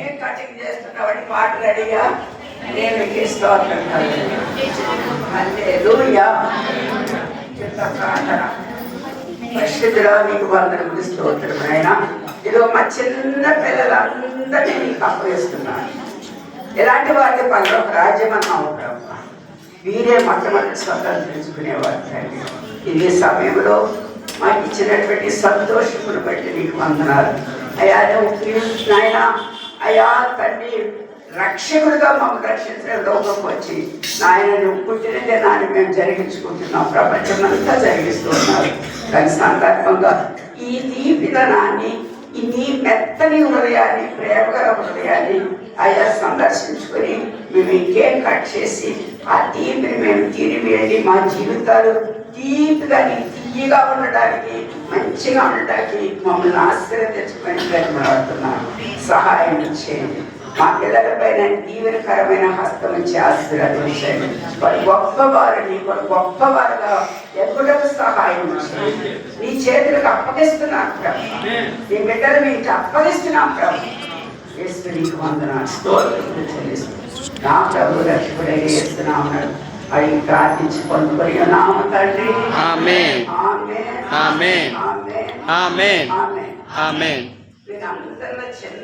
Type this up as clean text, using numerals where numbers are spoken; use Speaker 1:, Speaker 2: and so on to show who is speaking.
Speaker 1: ఏ cutting చేస్తున్నవాడి పాట రెడీగా నేను మీకు స్తోత్రం హల్లెలూయా. ప్రార్థన పరిశుద్ధుడా నీకు వందనములు స్తోత్రం నాయనా. ఇదో మా చిన్న పిల్లలందరినీ నీకు అప్పగిస్తున్నాను. ఎలాంటి వారిని పరలోక రాజ్యం అన్నావు ప్రభు. వీరే మొట్టమొదటి స్వతంత్రించుకునేవారు తండ్రి. ఇది సమయంలో మాకు ఇచ్చినటువంటి సంతోషమును బట్టి నీకు వందనాలు అయ్యా. నాయన అయ్యా తండ్రి రక్షకుడిగా మమ్మల్ని రక్షించిన లోకంకి వచ్చి నాయన నువ్వు పుట్టిన దినాన్ని మేము జరిగించుకుంటున్నాం. ప్రపంచం అంతా జరిగిస్తున్నారు. దాని సందర్భంగా ఈ దీపిదనాన్ని నీ మెత్తని హృదయాన్ని ప్రేమగల హృదయాన్ని అయ్యా సందర్శించుకొని మేము ఇంకేం కట్ చేసి ఆ తీపిని మేము తిరిగి వెళ్ళి మా జీవితాలు తీపిగా తీయగా ఉండడానికి మంచిగా ఉండడానికి మమ్మల్ని ఆశీర్వదించుకొని బ్రతిమలాడుతున్నాను. సహాయం చేయండి. మా పిల్లలపైన దీవెనకరమైన హస్తం నుంచి ఆశీర్వదించండి. వారు గొప్పవారిని వారు గొప్పవారుగా ఎదుగుటకు సహాయం చేయండి. నీ చేతులకు అప్పగిస్తున్నాను ప్రభు. నీ బిడ్డలు మీకు అప్పగిస్తున్నాం ప్రభు. యేసు నీకు వందనాలు స్తోత్రములు చెల్లిస్తున్నాను. నా ప్రభు రక్షకుడైన యేసునామమున అడిగి ప్రార్థించి పొందుకొని నామ తండ్రి
Speaker 2: ఆమేన్
Speaker 1: ఆమేన్
Speaker 2: ఆమేన్
Speaker 1: ఆమేన్
Speaker 2: ఆమేన్
Speaker 1: ఆమేన్
Speaker 2: ఆమేన్.
Speaker 1: వీరందరిలో చిన్న